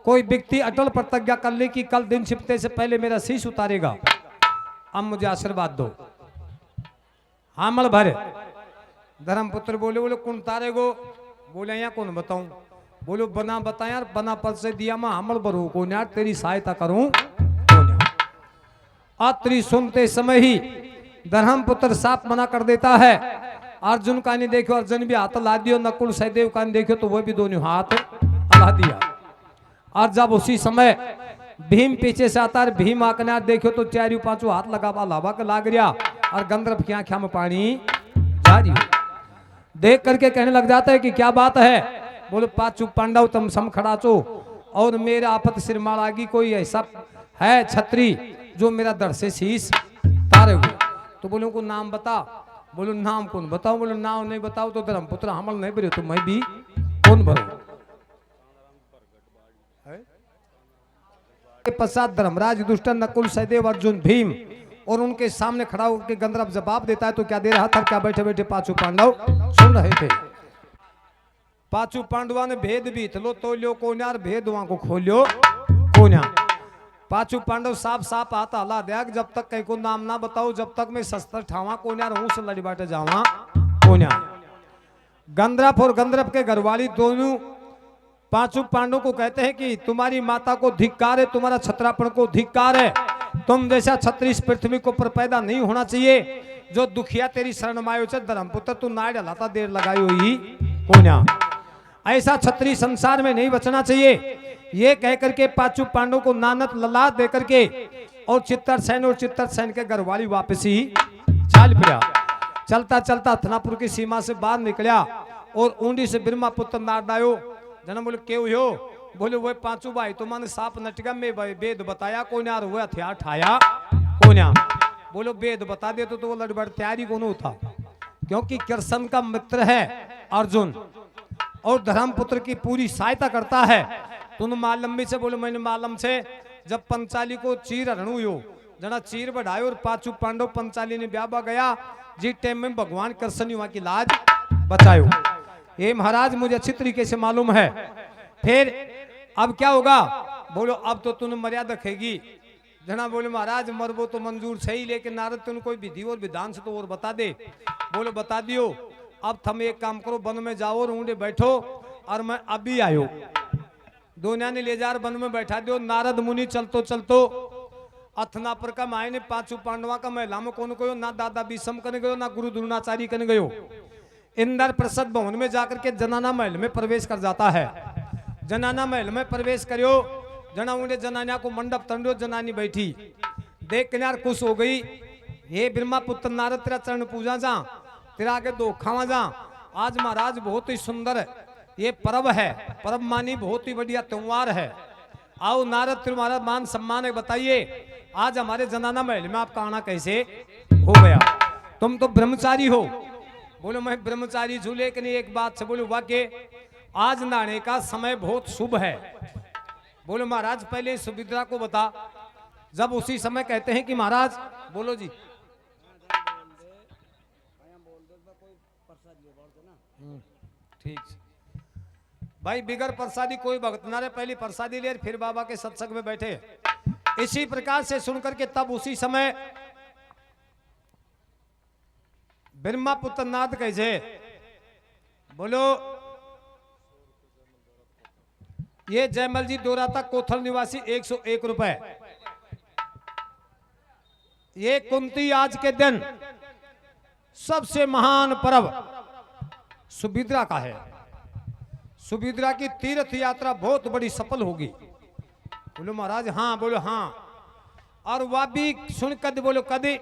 कोई व्यक्ति अटल प्रतिज्ञा कर ले कि कल दिन छिपते से पहले मेरा शीश उतारेगा, अब मुझे आशीर्वाद दो। हामल भरे धर्मपुत्र बोले, बोले कौन उतारेगो? बोले यहाँ कौन बताऊं? बोलो बना बता यार, बना पद से दिया मैं हामल भरू को यार, तेरी सहायता करूं। अत्रि सुनते समय ही धर्मपुत्र साफ मना कर देता है। अर्जुन का नहीं देखो, अर्जुन भी हाथ ला दियो, नकुल सहदेव का नहीं देखो तो वह भी दोनों हाथ ला दिया। और जब उसी समय भीम पीछे से आता है, भीम आकने देखो तो चारों पांचों हाथ लगा लावा का लाग गया और गंधर्व की आंखों में पानी जारी देख करके कहने लग जाता है कि क्या बात है? बोलो पांचों पांडव तुम सम खड़ा चो और मेरा आपत सिर मारागी, कोई ऐसा है छत्री जो मेरा दर से शीश तारे हुए? तो बोलो को नाम बता। बोलो नाम कौन बताओ? बोलो नाम नहीं बताओ तो धर्मपुत्र हमल नहीं भरे तो मैं भी कौन भरू? के पश्चात धर्मराज युधिष्ठिर नकुल सहदेव अर्जुन भीम और उनके सामने खड़ा होकर गंधर्व जवाब देता है। तो क्या दे रहा था? क्या बैठे बैठे पांचों पांडव सुन रहे थे। पांचों पांडवा ने भेद भी थलो तो लियो कोन्यार, भेद वहां को खोलियो कोन्या। पांचों पांडव साफ साफ आता हला दिया, जब तक कहीं को नाम ना बताओ, जब तक मैं शस्त्र ठावा कोन्यार हूं से लड़ी बाटे जावा कोन्या। गंधर्व और गंधर्व के घरवाली दोनों पांचों पांडवों को कहते हैं कि तुम्हारी माता को धिक्कार है, तुम्हारा छत्रापन को धिक्कार है। तुम जैसा छत्री इस पृथ्वी को पर पैदा नहीं होना चाहिए। जो दुखिया तेरी शरण मायो से धर्मपुत्र तू नाय डलाता देर लगाई हुई कोन्या, ऐसा छत्री संसार में नहीं बचना चाहिए। ये कह करके पांचों पांडवों को नानत ललाट दे करके और चित्तरसेन के घरवाली वापसी चाल पड़ा। चलता चलता हथनापुर की सीमा से बाहर निकला और ऊंडी से बिरमा पुत्र नार डायो। जना बोले क्यों हो? बोले वो पांचों भाई तो मैंने साप नटगम में वेद बताया कोन्यार, हुआ हथियार ठाया कोन्या। बोलो वेद बता दे तो वो लड़बड़ तैयारी कोनो था, क्योंकि कृष्ण का मित्र है अर्जुन और धर्मपुत्र की पूरी सहायता करता है। तुम मालम्बी से बोलो मैंने मालम से जब पंचाली को चीर हरणु हो जना चीर बढ़ायो और पांचों पांडव पंचाली ने ब्याबा गया जी टाइम में भगवान कृष्ण वहां की लाज बचायो। ये महाराज मुझे अच्छी तरीके से मालूम है। फिर अब क्या होगा? बोलो अब तो तूने मर्यादा रखेगी। जना बोले महाराज मरबो तो मंजूर सही, लेकिन नारद तुम कोई विधि और विधान से तो और बता दे। बोलो बता दियो। अब तुम एक काम करो, वन में जाओ और ऊंडे बैठो और मैं अभी आयो। दोनों ने ले जा वन में बैठा दियो। नारद मुनि चलतो चलतो अथनापुर का मायने पांचों पांडवा का महिला में कौन गयो? ना दादा बीसम कन गयो, ना गुरु द्रोणाचार्य कन गयो। इंदर प्रसाद भवन में जाकर के जनाना महल में प्रवेश कर जाता है। जनाना महल में प्रवेश करियो, जना ऊंडे जनानिया को मंडप तंडो, जनानी बैठी देख किनार खुश हो गई। ये ब्रह्मा पुत्र नारद तेरा चरण पूजा जा, तेरा आगे दो खावा जा। आज महाराज बहुत ही सुंदर ये पर्व है, पर्व मानी बहुत ही बढ़िया त्योहार है। आओ नारद तुम्हारा मान सम्मान है, बताइए आज हमारे जनाना महल में आपका आना कैसे हो गया? तुम तो ब्रह्मचारी हो। बोलो मैं ब्रह्मचारी छू, लेकिन एक बात से बोलो वाक्य आज नहाने का समय बहुत शुभ है। बोलो महाराज पहले सुभद्रा को बता। जब उसी समय कहते हैं कि महाराज बोलो जी ठीक भाई बिगर प्रसादी कोई भक्त ना रे, पहली प्रसादी ले फिर बाबा के सत्संग में बैठे। इसी प्रकार से सुनकर के तब उसी समय ब्रह्मा पुत्र नाथ कैसे बोलो ये जयमल जी दोराता कोथल निवासी 101 रुपए। ये कुंती आज के दिन सबसे महान पर्व सुभद्रा का है। सुभद्रा की तीर्थ यात्रा बहुत बड़ी सफल होगी। बोलो महाराज हाँ, बोलो हाँ। और वह भी सुन कद बोलो कदी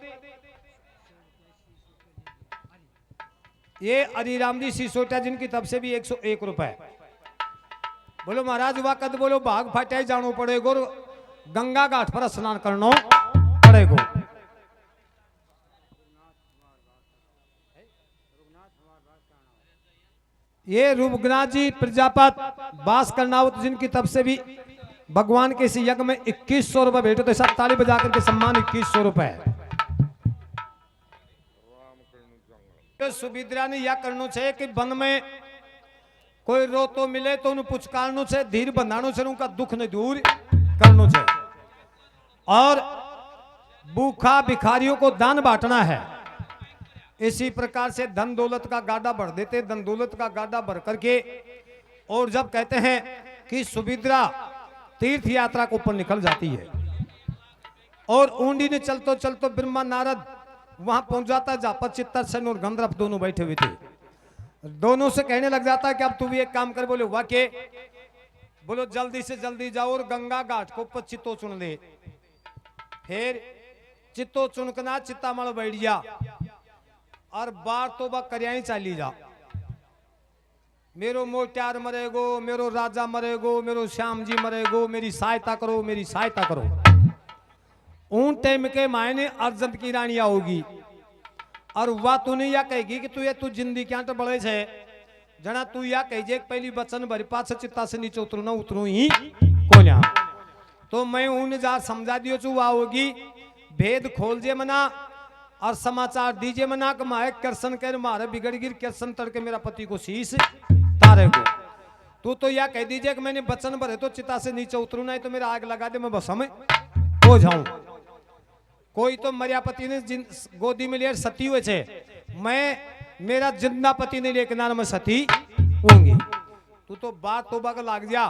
ये अरिराम जी सिसोटा जिनकी तब से भी 101 रुपए। बोलो महाराज वह कद बोलो भाग फाटे जानो पड़ेगो, गंगा घाट पर स्नान करना पड़ेगो। ये रूपगनाथ जी प्रजापत बास करनावत जिनकी तब से भी भगवान के इसी यज्ञ में 2100 रुपए भेटो तो सब ताली बजा करके सम्मान 2100 रुपए। तो सुभद्रा ने यह करना चाहिए कि वन में कोई रो तो मिले तो उन्हें पुचकारनों से धीर बंधानों से उनका दुख न दूर करनों से। और भूखा भिखारियों को दान बांटना है। इसी प्रकार से धन दौलत का गाड़ा भर देते, धन दौलत का गाड़ा भर करके, और जब कहते हैं कि सुभद्रा तीर्थ यात्रा के ऊपर निकल जाती है और ऊंडी ने चलते चलते ब्रह्मा नारद वहां पहुंच जाता है जहां पर चित्तरसेन और गंधर्व दोनों बैठे हुए थे। दोनों से कहने लग जाता है कि अब तू भी एक काम कर। बोले वाके, बोलो जल्दी से जल्दी जाओ और गंगा घाट को ऊपर चित्तो चुन ले। फिर चित्तो चुनकना चित्तामण बैठ जा और बार तो बा करियाई चाली जा। मेरो मोट्यार मरेगो, मेरो राजा मरेगो, मेरो श्याम जी मरेगो, मेरी सहायता करो, मेरी सहायता करो। उन टाइम के मायने अर्जन की रानिया होगी और वह तूने या कहेगी कि तू जिंदगी क्या तो बड़े छे जना, तू या कहे पहली बचन भरी पास चित्ता से नीचे उतरू ना उतरू ही कोन्या। तो मैं उन जा समझा दियो चू वह होगी भेद खोल जे मना और समाचार दीजिए मना कि मारे कृष्ण कर मारे बिगड़ गिर कृष्ण तड़के मेरा पति को शीश तारे को। तू तो या कह दीजिए कि मैंने बचन भरे तो चिता से नीचे उतरू नहीं तो मेरा आग लगा दे, मैं बस में हो जाऊं। कोई तो मरिया पति ने गोदी में लिया सती हुए थे, मैं मेरा जिंदा पति ने लेकर ना मैं सती होंगी। तू तो बात तोबा का लाग जा,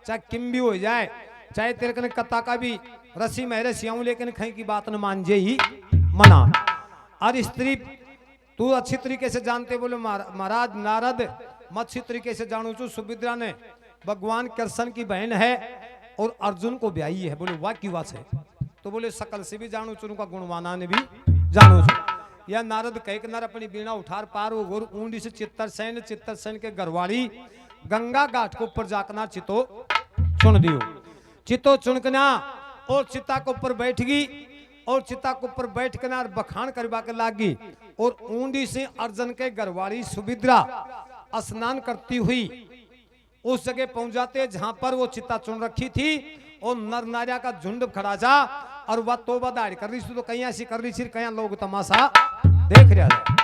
चाहे किम भी हो जाए, चाहे तेरे कने कत्ता का भी रसी में रसी आऊं, लेकिन कहीं की बात न मान जे ही मना। और स्त्री तू अच्छी तरीके से जानते, बोले महाराज नारद मैं अच्छी तरीके से जानू चू सुभद्रा ने भगवान कृष्ण की बहन है और अर्जुन को ब्याही है। बोले वाह की बात है। तो बोले सकल से भी जानू चू, का गुणवाना ने भी जानू चू। या नारद कह के नार अपनी बीणा उठार पार हो गोर ऊंडी से चित्तरसेन के घरवाली गंगा घाट को ऊपर जाकना चितो चुन दियो। चितो चुनकना और चिता के ऊपर बैठ गई और चिता के ऊपर बैठ कर नार बखान करवा के लागी। और ऊंडी से अर्जुन के घरवाली सुभद्रा स्नान करती हुई उस जगह पहुंच जाते जहां पर वो चिता चुन रखी थी और नर नारिया का झुंड खड़ा जा और वह तोबा दाढ़ कर रही थी। तो कहीं ऐसी कर रही थी, कहीं लोग तमाशा देख रहा है।